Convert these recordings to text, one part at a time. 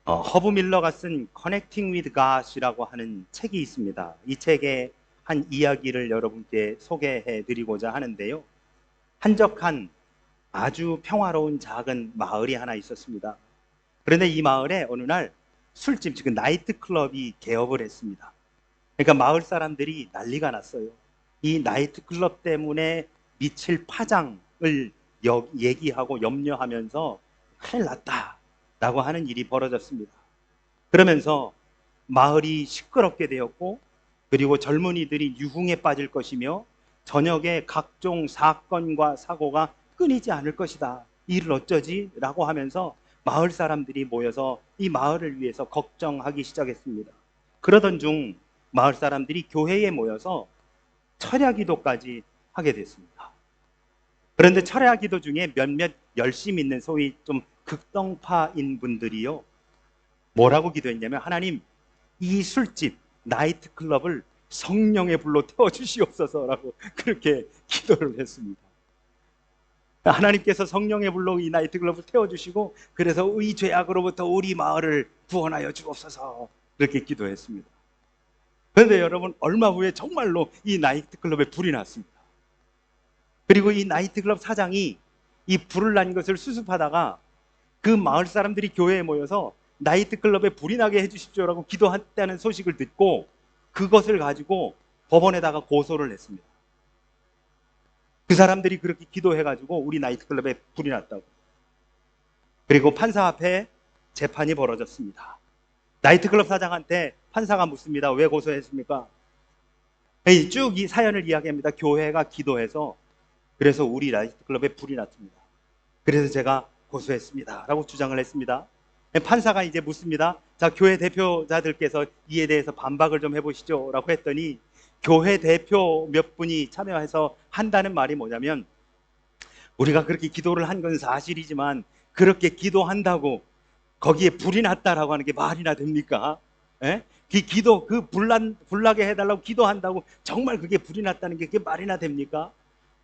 허브 밀러가 쓴 Connecting with God이라고 하는 책이 있습니다. 이 책의 한 이야기를 여러분께 소개해 드리고자 하는데요. 한적한 아주 평화로운 작은 마을이 하나 있었습니다. 그런데 이 마을에 어느 날 술집, 즉 나이트클럽이 개업을 했습니다. 그러니까 마을 사람들이 난리가 났어요. 이 나이트클럽 때문에 미칠 파장을 얘기하고 염려하면서 큰일 났다라고 하는 일이 벌어졌습니다. 그러면서 마을이 시끄럽게 되었고, 그리고 젊은이들이 유흥에 빠질 것이며 저녁에 각종 사건과 사고가 끊이지 않을 것이다. 이를 어쩌지? 라고 하면서 마을 사람들이 모여서 이 마을을 위해서 걱정하기 시작했습니다. 그러던 중 마을 사람들이 교회에 모여서 철야 기도까지 하게 됐습니다. 그런데 철야 기도 중에 몇몇 열심 있는 소위 좀 극성파인 분들이요, 뭐라고 기도했냐면, 하나님, 이 술집, 나이트클럽을 성령의 불로 태워주시옵소서라고 그렇게 기도를 했습니다. 하나님께서 성령의 불로 이 나이트클럽을 태워주시고, 그래서 이 죄악으로부터 우리 마을을 구원하여 주옵소서, 그렇게 기도했습니다. 그런데 여러분, 얼마 후에 정말로 이 나이트클럽에 불이 났습니다. 그리고 이 나이트클럽 사장이 이 불을 난 것을 수습하다가 그 마을 사람들이 교회에 모여서 나이트클럽에 불이 나게 해주십시오라고 기도했다는 소식을 듣고 그것을 가지고 법원에다가 고소를 했습니다. 그 사람들이 그렇게 기도해가지고 우리 나이트클럽에 불이 났다고. 그리고 판사 앞에 재판이 벌어졌습니다. 나이트클럽 사장한테 판사가 묻습니다. 왜 고소했습니까? 쭉 이 사연을 이야기합니다. 교회가 기도해서 그래서 우리 나이트클럽에 불이 났습니다. 그래서 제가 고소했습니다 라고 주장을 했습니다. 판사가 이제 묻습니다. 자, 교회 대표자들께서 이에 대해서 반박을 좀 해보시죠 라고 했더니, 교회 대표 몇 분이 참여해서 한다는 말이 뭐냐면, 우리가 그렇게 기도를 한 건 사실이지만 그렇게 기도한다고 거기에 불이 났다라고 하는 게 말이나 됩니까? 예? 그 기도, 그 불나게 해달라고 기도한다고 정말 그게 불이 났다는 게 그게 말이나 됩니까?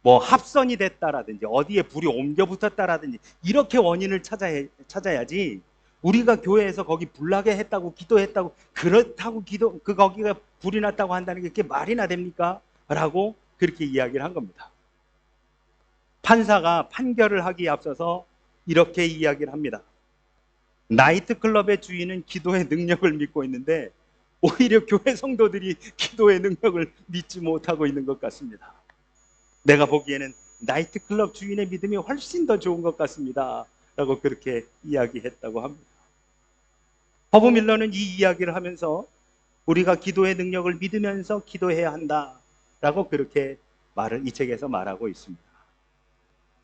뭐 합선이 됐다라든지 어디에 불이 옮겨 붙었다라든지 이렇게 원인을 찾아야지, 우리가 교회에서 거기 불나게 했다고 기도했다고 그렇다고 거기가 불이 났다고 한다는 게 그게 말이나 됩니까? 라고 그렇게 이야기를 한 겁니다. 판사가 판결을 하기에 앞서서 이렇게 이야기를 합니다. 나이트클럽의 주인은 기도의 능력을 믿고 있는데 오히려 교회 성도들이 기도의 능력을 믿지 못하고 있는 것 같습니다. 내가 보기에는 나이트클럽 주인의 믿음이 훨씬 더 좋은 것 같습니다 라고 그렇게 이야기했다고 합니다. 허브 밀러는 이 이야기를 하면서 우리가 기도의 능력을 믿으면서 기도해야 한다라고 그렇게 이 책에서 말하고 있습니다.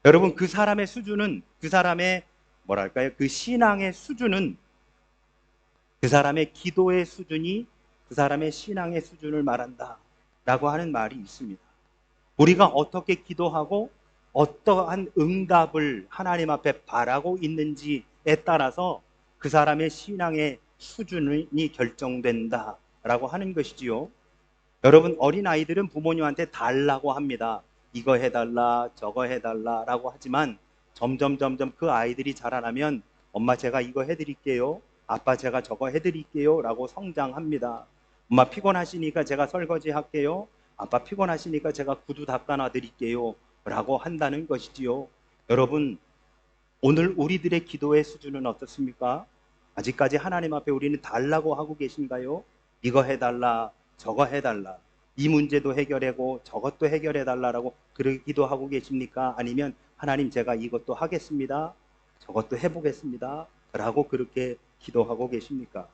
여러분, 그 사람의 수준은, 그 사람의 뭐랄까요, 그 신앙의 수준은, 그 사람의 기도의 수준이 그 사람의 신앙의 수준을 말한다 라고 하는 말이 있습니다. 우리가 어떻게 기도하고 어떠한 응답을 하나님 앞에 바라고 있는지에 따라서 그 사람의 신앙의 수준이 결정된다라고 하는 것이지요. 여러분, 어린아이들은 부모님한테 달라고 합니다. 이거 해달라, 저거 해달라라고 하지만 점점 그 아이들이 자라나면 엄마 제가 이거 해드릴게요, 아빠 제가 저거 해드릴게요 라고 성장합니다. 엄마 피곤하시니까 제가 설거지 할게요, 아빠 피곤하시니까 제가 구두 닦아놔 드릴게요 라고 한다는 것이지요. 여러분, 오늘 우리들의 기도의 수준은 어떻습니까? 아직까지 하나님 앞에 우리는 달라고 하고 계신가요? 이거 해달라, 저거 해달라, 이 문제도 해결하고 저것도 해결해달라고 그렇게 기도하고 계십니까? 아니면 하나님 제가 이것도 하겠습니다, 저것도 해보겠습니다 라고 그렇게 기도하고 계십니까?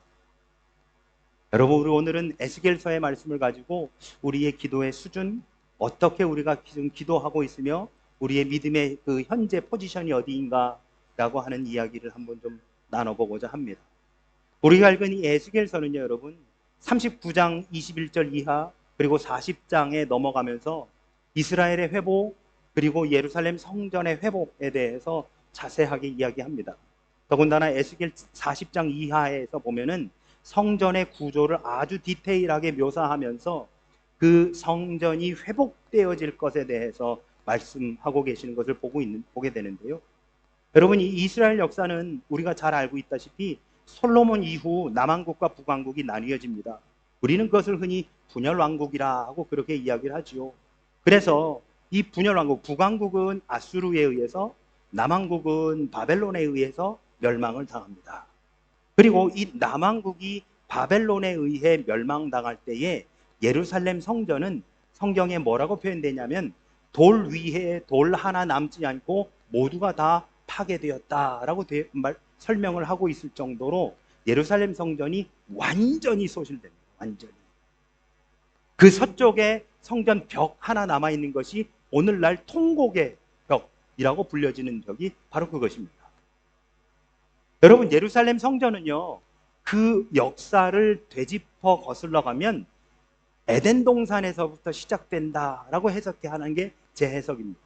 여러분, 우리 오늘은 에스겔서의 말씀을 가지고 우리의 기도의 수준, 어떻게 우리가 지금 기도하고 있으며 우리의 믿음의 그 현재 포지션이 어디인가 라고 하는 이야기를 한번 좀 나눠보고자 합니다. 우리가 읽은 이 에스겔서는요, 여러분, 39장 21절 이하 그리고 40장에 넘어가면서 이스라엘의 회복 그리고 예루살렘 성전의 회복에 대해서 자세하게 이야기합니다. 더군다나 에스겔 40장 이하에서 보면은 성전의 구조를 아주 디테일하게 묘사하면서 그 성전이 회복되어질 것에 대해서 말씀하고 계시는 것을 보게 되는데요. 여러분, 이 이스라엘 역사는 우리가 잘 알고 있다시피 솔로몬 이후 남왕국과 북왕국이 나뉘어집니다. 우리는 그것을 흔히 분열왕국이라고 그렇게 이야기를 하지요. 그래서 이 분열왕국, 북왕국은 아수르에 의해서, 남왕국은 바벨론에 의해서 멸망을 당합니다. 그리고 이 남왕국이 바벨론에 의해 멸망당할 때에 예루살렘 성전은 성경에 뭐라고 표현되냐면 돌 위에 돌 하나 남지 않고 모두가 다 파괴되었다라고 설명을 하고 있을 정도로 예루살렘 성전이 완전히 소실됩니다. 완전히. 그 서쪽에 성전 벽 하나 남아있는 것이 오늘날 통곡의 벽이라고 불려지는 벽이 바로 그것입니다. 여러분, 예루살렘 성전은요, 그 역사를 되짚어 거슬러 가면 에덴 동산에서부터 시작된다라고 해석하는 게 제 해석입니다.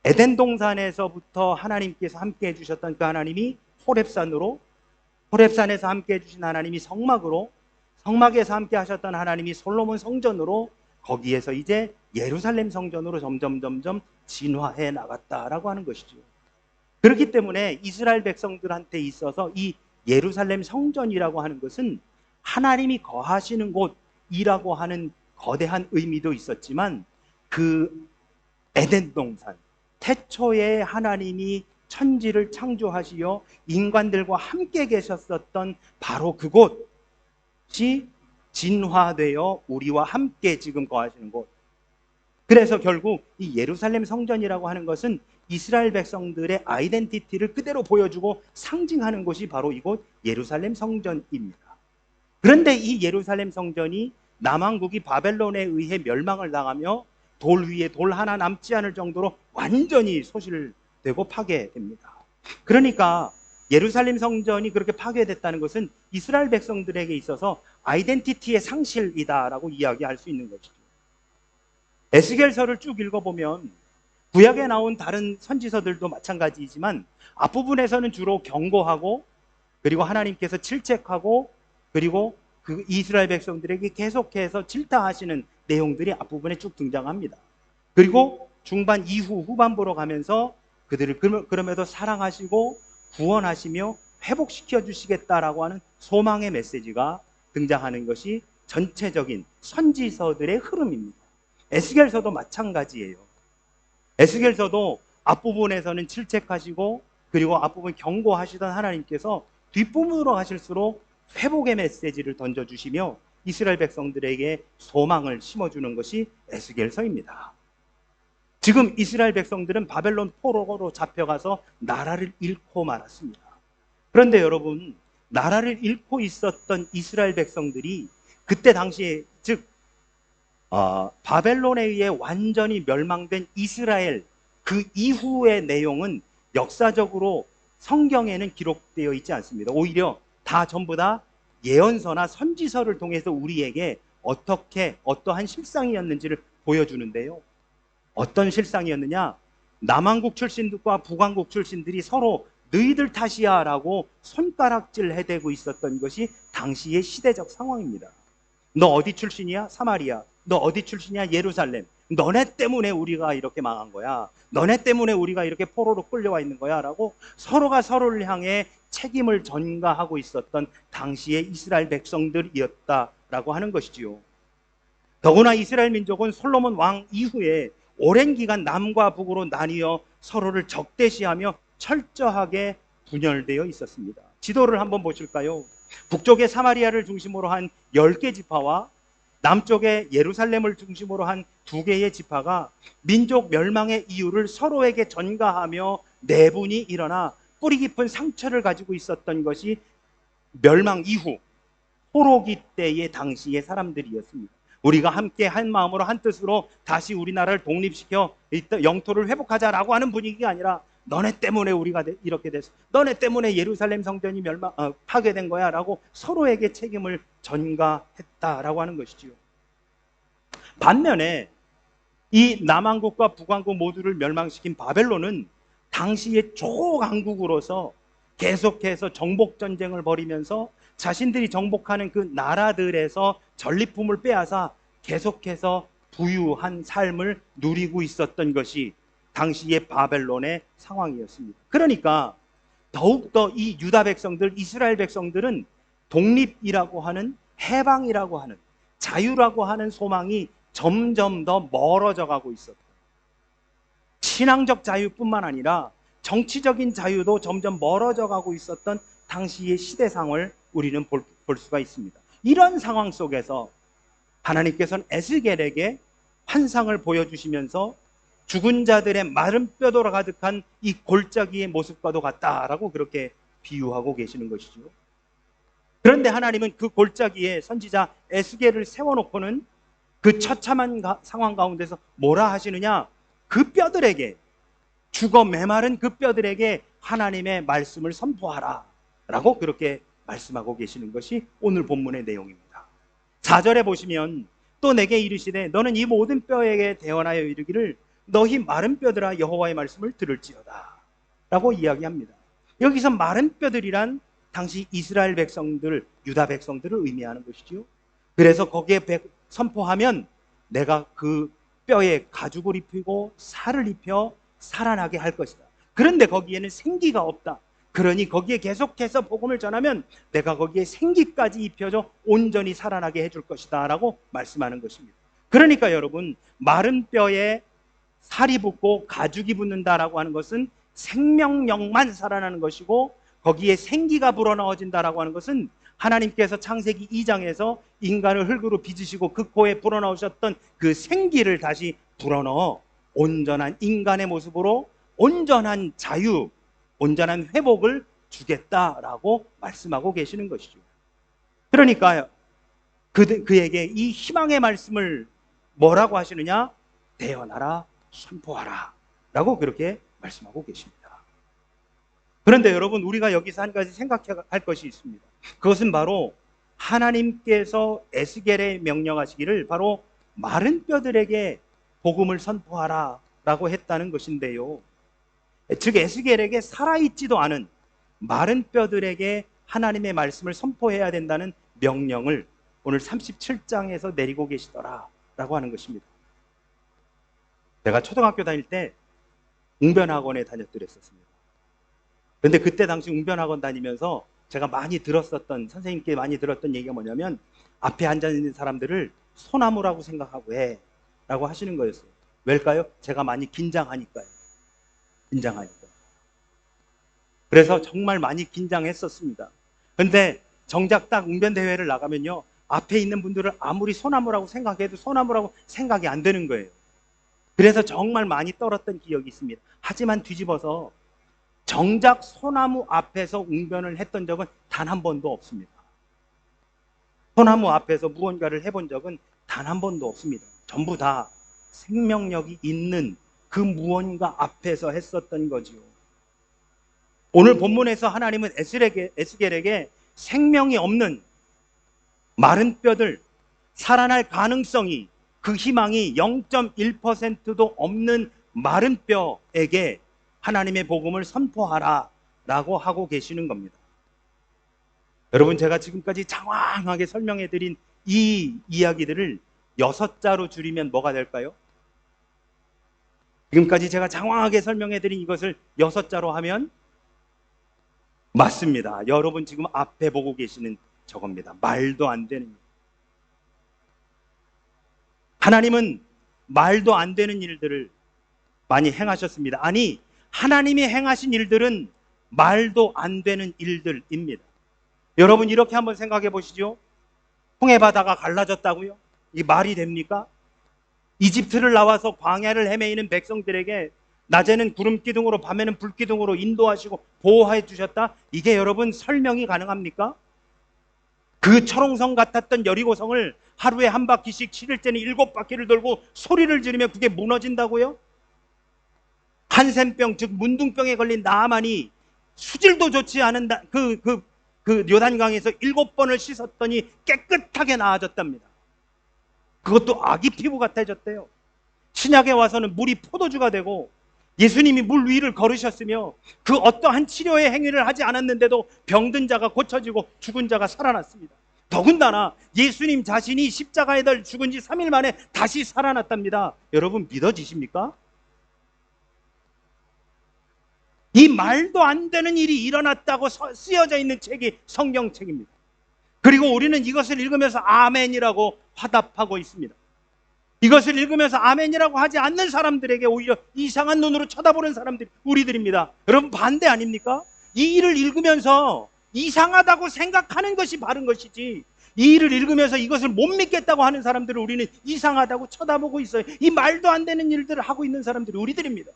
에덴 동산에서부터 하나님께서 함께 해주셨던 그 하나님이 호렙산에서 함께 해주신 하나님이 성막으로, 성막에서 함께 하셨던 하나님이 솔로몬 성전으로, 거기에서 이제 예루살렘 성전으로 점점 진화해 나갔다라고 하는 것이죠. 그렇기 때문에 이스라엘 백성들한테 있어서 이 예루살렘 성전이라고 하는 것은 하나님이 거하시는 곳이라고 하는 거대한 의미도 있었지만, 그 에덴 동산, 태초에 하나님이 천지를 창조하시어 인간들과 함께 계셨었던 바로 그곳이 진화되어 우리와 함께 지금 거하시는 곳. 그래서 결국 이 예루살렘 성전이라고 하는 것은 이스라엘 백성들의 아이덴티티를 그대로 보여주고 상징하는 곳이 바로 이곳 예루살렘 성전입니다. 그런데 이 예루살렘 성전이 남왕국이 바벨론에 의해 멸망을 당하며 돌 위에 돌 하나 남지 않을 정도로 완전히 소실되고 파괴됩니다. 그러니까 예루살렘 성전이 그렇게 파괴됐다는 것은 이스라엘 백성들에게 있어서 아이덴티티의 상실이다라고 이야기할 수 있는 것이죠. 에스겔서를 쭉 읽어보면 구약에 나온 다른 선지서들도 마찬가지이지만 앞부분에서는 주로 경고하고, 그리고 하나님께서 질책하고, 그리고 그 이스라엘 백성들에게 계속해서 질타하시는 내용들이 앞부분에 쭉 등장합니다. 그리고 중반 이후 후반부로 가면서 그들을 그럼에도 사랑하시고 구원하시며 회복시켜 주시겠다라고 하는 소망의 메시지가 등장하는 것이 전체적인 선지서들의 흐름입니다. 에스겔서도 마찬가지예요. 에스겔서도 앞부분에서는 질책하시고, 그리고 앞부분 경고하시던 하나님께서 뒷부분으로 가실수록 회복의 메시지를 던져주시며 이스라엘 백성들에게 소망을 심어주는 것이 에스겔서입니다. 지금 이스라엘 백성들은 바벨론 포로로 잡혀가서 나라를 잃고 말았습니다. 그런데 여러분, 나라를 잃고 있었던 이스라엘 백성들이 그때 당시에, 즉 바벨론에 의해 완전히 멸망된 이스라엘, 그 이후의 내용은 역사적으로 성경에는 기록되어 있지 않습니다. 오히려 다 전부 다 예언서나 선지서를 통해서 우리에게 어떠한 실상이었는지를 보여주는데요. 어떤 실상이었느냐? 남왕국 출신들과 북왕국 출신들이 서로 너희들 탓이야 라고 손가락질 해대고 있었던 것이 당시의 시대적 상황입니다. 너 어디 출신이야? 사마리아. 너 어디 출신이야? 예루살렘. 너네 때문에 우리가 이렇게 망한 거야. 너네 때문에 우리가 이렇게 포로로 끌려와 있는 거야 라고 서로가 서로를 향해 책임을 전가하고 있었던 당시의 이스라엘 백성들이었다라고 하는 것이지요. 더구나 이스라엘 민족은 솔로몬 왕 이후에 오랜 기간 남과 북으로 나뉘어 서로를 적대시하며 철저하게 분열되어 있었습니다. 지도를 한번 보실까요? 북쪽에 사마리아를 중심으로 한 10개 지파와 남쪽에 예루살렘을 중심으로 한 2개의 지파가 민족 멸망의 이유를 서로에게 전가하며 내분이 일어나 뿌리 깊은 상처를 가지고 있었던 것이 멸망 이후 포로기 때의 당시의 사람들이었습니다. 우리가 함께 한 마음으로 한 뜻으로 다시 우리나라를 독립시켜 영토를 회복하자라고 하는 분위기가 아니라, 너네 때문에 우리가 이렇게 됐어, 너네 때문에 예루살렘 성전이 파괴된 거야 라고 서로에게 책임을 전가했다라고 하는 것이지요. 반면에 이 남왕국과 북왕국 모두를 멸망시킨 바벨론은 당시의 초강국으로서 계속해서 정복 전쟁을 벌이면서 자신들이 정복하는 그 나라들에서 전리품을 빼앗아 계속해서 부유한 삶을 누리고 있었던 것이 당시의 바벨론의 상황이었습니다. 그러니까 더욱더 이 유다 백성들, 이스라엘 백성들은 독립이라고 하는, 해방이라고 하는, 자유라고 하는 소망이 점점 더 멀어져 가고 있었다. 신앙적 자유뿐만 아니라 정치적인 자유도 점점 멀어져 가고 있었던 당시의 시대상을 우리는 볼 수가 있습니다. 이런 상황 속에서 하나님께서는 에스겔에게 환상을 보여주시면서 죽은 자들의 마른 뼈도로 가득한 이 골짜기의 모습과도 같다라고 그렇게 비유하고 계시는 것이죠. 그런데 하나님은 그 골짜기에 선지자 에스겔을 세워놓고는 그 처참한 상황 가운데서 뭐라 하시느냐? 그 뼈들에게, 죽어 메마른 그 뼈들에게 하나님의 말씀을 선포하라 라고 그렇게 말씀하고 계시는 것이 오늘 본문의 내용입니다. 4절에 보시면 또 내게 이르시되 너는 이 모든 뼈에게 대언하여 이르기를 너희 마른 뼈들아 여호와의 말씀을 들을지어다 라고 이야기합니다. 여기서 마른 뼈들이란 당시 이스라엘 백성들, 유다 백성들을 의미하는 것이지요. 그래서 거기에 선포하면 내가 그 뼈에 가죽을 입히고 살을 입혀 살아나게 할 것이다. 그런데 거기에는 생기가 없다. 그러니 거기에 계속해서 복음을 전하면 내가 거기에 생기까지 입혀줘 온전히 살아나게 해줄 것이다 라고 말씀하는 것입니다. 그러니까 여러분, 마른 뼈에 살이 붙고 가죽이 붙는다라고 하는 것은 생명력만 살아나는 것이고, 거기에 생기가 불어넣어진다라고 하는 것은 하나님께서 창세기 2장에서 인간을 흙으로 빚으시고 그 코에 불어넣으셨던 그 생기를 다시 불어넣어 온전한 인간의 모습으로 온전한 자유, 온전한 회복을 주겠다라고 말씀하고 계시는 것이죠. 그러니까 그에게 이 희망의 말씀을 뭐라고 하시느냐? 대언하라, 선포하라 라고 그렇게 말씀하고 계십니다. 그런데 여러분, 우리가 여기서 한 가지 생각해야 할 것이 있습니다. 그것은 바로 하나님께서 에스겔에 명령하시기를 바로 마른 뼈들에게 복음을 선포하라 라고 했다는 것인데요, 즉 에스겔에게 살아있지도 않은 마른 뼈들에게 하나님의 말씀을 선포해야 된다는 명령을 오늘 37장에서 내리고 계시더라 라고 하는 것입니다. 제가 초등학교 다닐 때 웅변학원에 다녔더랬었습니다. 그런데 그때 당시 웅변학원 다니면서 제가 많이 들었었던, 선생님께 많이 들었던 얘기가 뭐냐면 앞에 앉아있는 사람들을 소나무라고 생각하고 해 라고 하시는 거였어요. 왜일까요? 제가 많이 긴장하니까요. 그래서 정말 많이 긴장했었습니다. 그런데 정작 딱 웅변대회를 나가면요, 앞에 있는 분들을 아무리 소나무라고 생각해도 소나무라고 생각이 안 되는 거예요. 그래서 정말 많이 떨었던 기억이 있습니다. 하지만 뒤집어서 정작 소나무 앞에서 웅변을 했던 적은 단 한 번도 없습니다. 소나무 앞에서 무언가를 해본 적은 단 한 번도 없습니다. 전부 다 생명력이 있는 그 무언가 앞에서 했었던 거지요. 오늘 본문에서 하나님은 에스겔에게 생명이 없는 마른 뼈들, 살아날 가능성이, 그 희망이 0.1%도 없는 마른 뼈에게 하나님의 복음을 선포하라 라고 하고 계시는 겁니다. 여러분, 제가 지금까지 장황하게 설명해 드린 이 이야기들을 6자로 줄이면 뭐가 될까요? 지금까지 제가 장황하게 설명해 드린 이것을 6자로 하면 맞습니다. 여러분 지금 앞에 보고 계시는 저겁니다. 말도 안 되는. 하나님은 말도 안 되는 일들을 많이 행하셨습니다. 아니, 하나님이 행하신 일들은 말도 안 되는 일들입니다. 여러분 이렇게 한번 생각해 보시죠. 홍해 바다가 갈라졌다고요? 이 말이 됩니까? 이집트를 나와서 광야를 헤매이는 백성들에게 낮에는 구름 기둥으로 밤에는 불 기둥으로 인도하시고 보호해 주셨다? 이게 여러분 설명이 가능합니까? 그 철옹성 같았던 여리고성을 하루에 한 바퀴씩 7일째는 7바퀴를 돌고 소리를 지르며 그게 무너진다고요? 한센병, 즉 문둥병에 걸린 나아만이 수질도 좋지 않은 그 요단강에서 7번을 씻었더니 깨끗하게 나아졌답니다. 그것도 아기 피부 같아졌대요. 신약에 와서는 물이 포도주가 되고 예수님이 물 위를 걸으셨으며 그 어떠한 치료의 행위를 하지 않았는데도 병든 자가 고쳐지고 죽은 자가 살아났습니다. 더군다나 예수님 자신이 십자가에 달려 죽은 지 3일 만에 다시 살아났답니다. 여러분 믿어지십니까? 이 말도 안 되는 일이 일어났다고 쓰여져 있는 책이 성경책입니다. 그리고 우리는 이것을 읽으면서 아멘이라고 화답하고 있습니다. 이것을 읽으면서 아멘이라고 하지 않는 사람들에게 오히려 이상한 눈으로 쳐다보는 사람들이 우리들입니다. 여러분, 반대 아닙니까? 이 일을 읽으면서 이상하다고 생각하는 것이 바른 것이지, 이 일을 읽으면서 이것을 못 믿겠다고 하는 사람들을 우리는 이상하다고 쳐다보고 있어요. 이 말도 안 되는 일들을 하고 있는 사람들이 우리들입니다.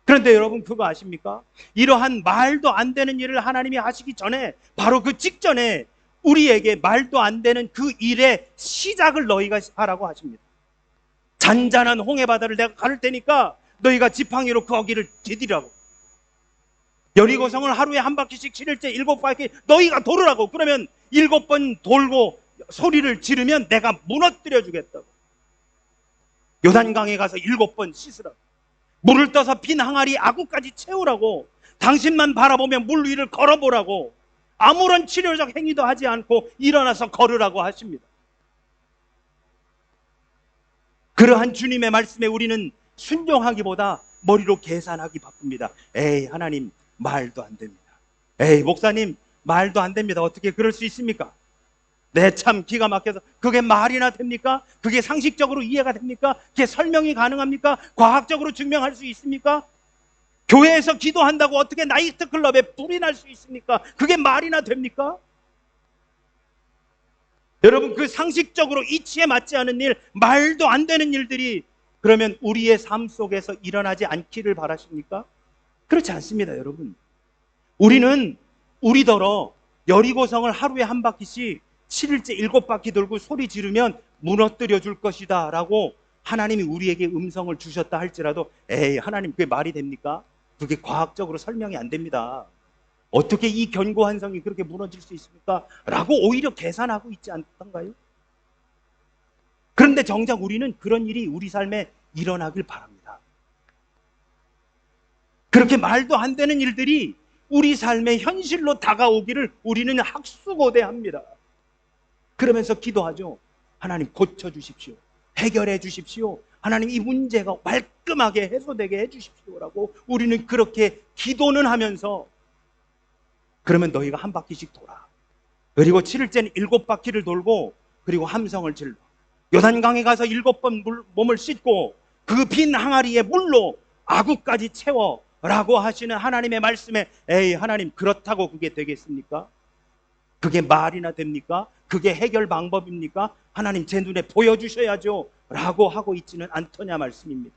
그런데 여러분, 그거 아십니까? 이러한 말도 안 되는 일을 하나님이 하시기 전에, 바로 그 직전에 우리에게 말도 안 되는 그 일의 시작을 너희가 하라고 하십니다. 잔잔한 홍해바다를 내가 가를 테니까 너희가 지팡이로 거기를 디디라고. 여리고성을 하루에 한 바퀴씩 7일째 7바퀴 너희가 돌으라고. 그러면 7번 돌고 소리를 지르면 내가 무너뜨려 주겠다고. 요단강에 가서 7번 씻으라고. 물을 떠서 빈 항아리 아구까지 채우라고. 당신만 바라보면 물 위를 걸어보라고. 아무런 치료적 행위도 하지 않고 일어나서 걸으라고 하십니다. 그러한 주님의 말씀에 우리는 순종하기보다 머리로 계산하기 바쁩니다. 에이, 하나님, 말도 안 됩니다. 에이, 목사님, 말도 안 됩니다. 어떻게 그럴 수 있습니까? 네, 참 기가 막혀서. 그게 말이나 됩니까? 그게 상식적으로 이해가 됩니까? 그게 설명이 가능합니까? 과학적으로 증명할 수 있습니까? 교회에서 기도한다고 어떻게 나이트클럽에 불이 날 수 있습니까? 그게 말이나 됩니까? 여러분, 그 상식적으로 이치에 맞지 않은 일, 말도 안 되는 일들이 그러면 우리의 삶 속에서 일어나지 않기를 바라십니까? 그렇지 않습니다, 여러분. 우리는 우리더러 여리고성을 하루에 한 바퀴씩 7일째 7바퀴 돌고 소리 지르면 무너뜨려 줄 것이다 라고 하나님이 우리에게 음성을 주셨다 할지라도, 에이, 하나님, 그게 말이 됩니까? 그게 과학적으로 설명이 안 됩니다. 어떻게 이 견고한 성이 그렇게 무너질 수 있습니까? 라고 오히려 계산하고 있지 않던가요? 그런데 정작 우리는 그런 일이 우리 삶에 일어나길 바랍니다. 그렇게 말도 안 되는 일들이 우리 삶의 현실로 다가오기를 우리는 학수고대합니다. 그러면서 기도하죠. 하나님, 고쳐주십시오. 해결해 주십시오. 하나님, 이 문제가 말끔하게 해소되게 해주십시오라고 우리는 그렇게 기도는 하면서, 그러면 너희가 한 바퀴씩 돌아. 그리고 7일째는 7바퀴를 돌고, 그리고 함성을 질러. 요단강에 가서 7번 몸을 씻고 그 빈 항아리에 물로 아구까지 채워 라고 하시는 하나님의 말씀에, 에이, 하나님, 그렇다고 그게 되겠습니까? 그게 말이나 됩니까? 그게 해결 방법입니까? 하나님, 제 눈에 보여주셔야죠 라고 하고 있지는 않더냐 말씀입니다.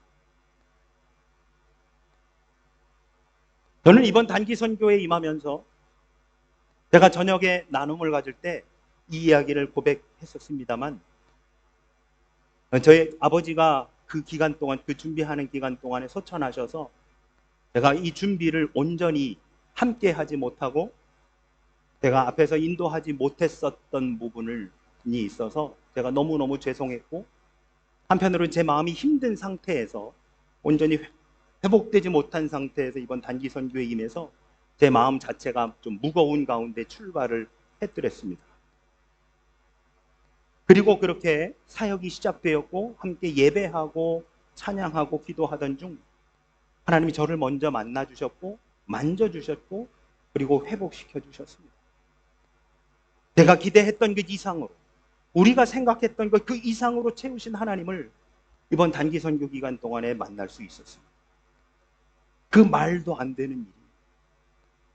저는 이번 단기 선교에 임하면서 제가 저녁에 나눔을 가질 때 이 이야기를 고백했었습니다만, 저희 아버지가 그 기간 동안, 그 준비하는 기간 동안에 소천하셔서 제가 이 준비를 온전히 함께 하지 못하고 제가 앞에서 인도하지 못했었던 부분이 있어서 제가 너무너무 죄송했고, 한편으로는 제 마음이 힘든 상태에서, 온전히 회복되지 못한 상태에서 이번 단기 선교에 임해서 제 마음 자체가 좀 무거운 가운데 출발을 했더랬습니다. 그리고 그렇게 사역이 시작되었고 함께 예배하고 찬양하고 기도하던 중 하나님이 저를 먼저 만나주셨고 만져주셨고 그리고 회복시켜 주셨습니다. 제가 기대했던 그 이상으로, 우리가 생각했던 것 그 이상으로 채우신 하나님을 이번 단기 선교 기간 동안에 만날 수 있었습니다. 그 말도 안 되는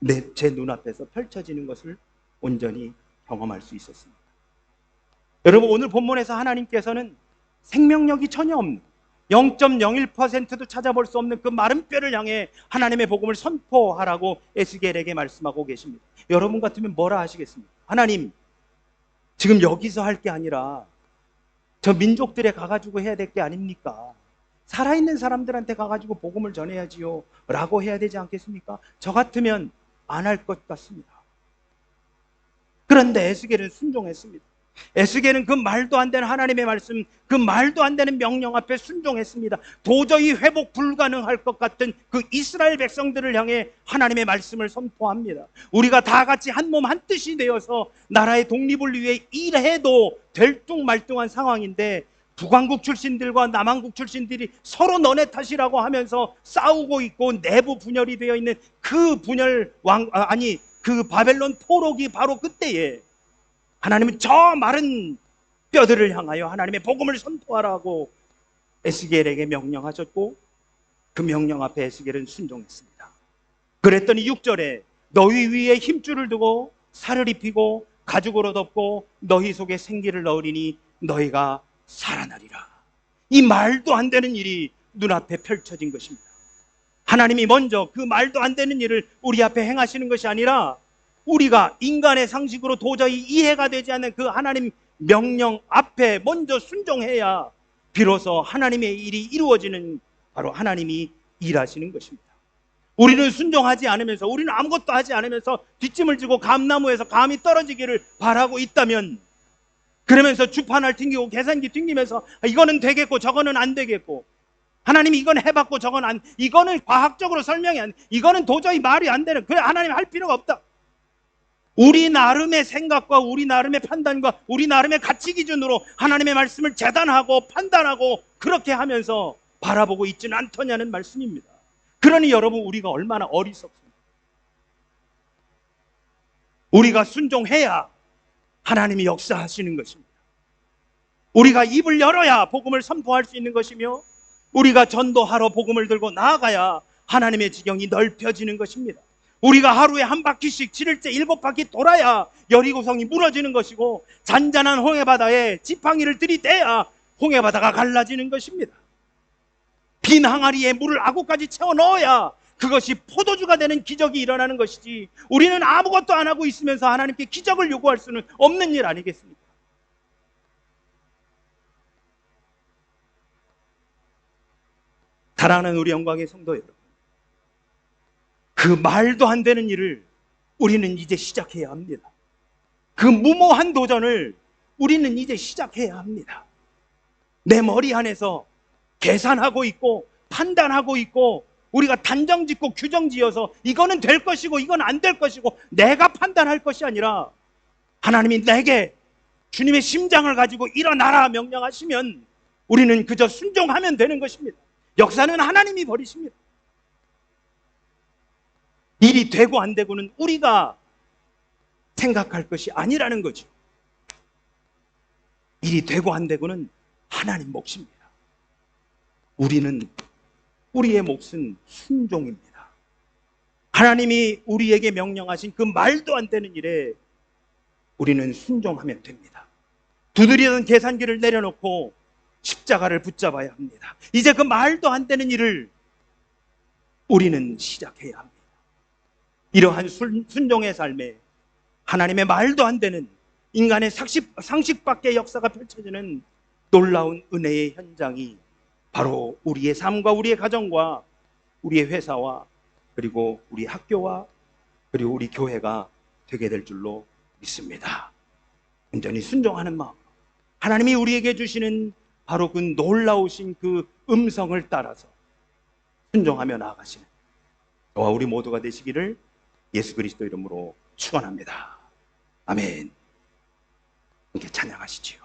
일이 제 눈앞에서 펼쳐지는 것을 온전히 경험할 수 있었습니다. 여러분, 오늘 본문에서 하나님께서는 생명력이 전혀 없는 0.01%도 찾아볼 수 없는 그 마른 뼈를 향해 하나님의 복음을 선포하라고 에스겔에게 말씀하고 계십니다. 여러분 같으면 뭐라 하시겠습니까? 하나님, 지금 여기서 할 게 아니라 저 민족들에 가가지고 해야 될 게 아닙니까? 살아있는 사람들한테 가가지고 복음을 전해야지요 라고 해야 되지 않겠습니까? 저 같으면 안 할 것 같습니다. 그런데 에스겔은 순종했습니다. 에스겔은 그 말도 안 되는 하나님의 말씀, 그 말도 안 되는 명령 앞에 순종했습니다. 도저히 회복 불가능할 것 같은 그 이스라엘 백성들을 향해 하나님의 말씀을 선포합니다. 우리가 다 같이 한 몸 한 뜻이 되어서 나라의 독립을 위해 일해도 될뚱말뚱한 상황인데 북왕국 출신들과 남왕국 출신들이 서로 너네 탓이라고 하면서 싸우고 있고 내부 분열이 되어 있는 그 그 바벨론 포로기 바로 그때에 하나님은 저 마른 뼈들을 향하여 하나님의 복음을 선포하라고 에스겔에게 명령하셨고, 그 명령 앞에 에스겔은 순종했습니다. 그랬더니 6절에 너희 위에 힘줄을 두고 살을 입히고 가죽으로 덮고 너희 속에 생기를 넣으리니 너희가 살아나리라. 이 말도 안 되는 일이 눈앞에 펼쳐진 것입니다. 하나님이 먼저 그 말도 안 되는 일을 우리 앞에 행하시는 것이 아니라 우리가 인간의 상식으로 도저히 이해가 되지 않는 그 하나님 명령 앞에 먼저 순종해야 비로소 하나님의 일이 이루어지는, 바로 하나님이 일하시는 것입니다. 우리는 순종하지 않으면서, 우리는 아무것도 하지 않으면서 뒷짐을 지고 감나무에서 감이 떨어지기를 바라고 있다면, 그러면서 주판을 튕기고 계산기 튕기면서 이거는 되겠고 저거는 안 되겠고, 하나님이 이건 해봤고 저건 안, 이거는 과학적으로 설명이 안, 이거는 도저히 말이 안 되는, 그래 하나님 할 필요가 없다. 우리 나름의 생각과 우리 나름의 판단과 우리 나름의 가치 기준으로 하나님의 말씀을 재단하고 판단하고 그렇게 하면서 바라보고 있지는 않더냐는 말씀입니다. 그러니 여러분, 우리가 얼마나 어리석습니까? 우리가 순종해야 하나님이 역사하시는 것입니다. 우리가 입을 열어야 복음을 선포할 수 있는 것이며, 우리가 전도하러 복음을 들고 나아가야 하나님의 지경이 넓혀지는 것입니다. 우리가 하루에 한 바퀴씩 7일째 7바퀴 돌아야 여리고성이 무너지는 것이고, 잔잔한 홍해바다에 지팡이를 들이대야 홍해바다가 갈라지는 것입니다. 빈 항아리에 물을 아구까지 채워 넣어야 그것이 포도주가 되는 기적이 일어나는 것이지, 우리는 아무것도 안 하고 있으면서 하나님께 기적을 요구할 수는 없는 일 아니겠습니까? 사랑하는 우리 영광의 성도 여러분, 그 말도 안 되는 일을 우리는 이제 시작해야 합니다. 그 무모한 도전을 우리는 이제 시작해야 합니다. 내 머리 안에서 계산하고 있고 판단하고 있고, 우리가 단정 짓고 규정 지어서 이거는 될 것이고 이건 안 될 것이고 내가 판단할 것이 아니라, 하나님이 내게 주님의 심장을 가지고 일어나라 명령하시면 우리는 그저 순종하면 되는 것입니다. 역사는 하나님이 버리십니다. 일이 되고 안 되고는 우리가 생각할 것이 아니라는 거죠. 일이 되고 안 되고는 하나님 몫입니다. 우리는, 우리의 몫은 순종입니다. 하나님이 우리에게 명령하신 그 말도 안 되는 일에 우리는 순종하면 됩니다. 두드리던 계산기를 내려놓고 십자가를 붙잡아야 합니다. 이제 그 말도 안 되는 일을 우리는 시작해야 합니다. 이러한 순종의 삶에 하나님의 말도 안 되는 인간의 상식 밖의 역사가 펼쳐지는 놀라운 은혜의 현장이 바로 우리의 삶과 우리의 가정과 우리의 회사와 그리고 우리 학교와 그리고 우리 교회가 되게 될 줄로 믿습니다. 온전히 순종하는 마음, 하나님이 우리에게 주시는 바로 그 놀라우신 그 음성을 따라서 순종하며 나아가시는 저와 우리 모두가 되시기를 예수 그리스도 이름으로 축원합니다. 아멘. 함께 찬양하시지요.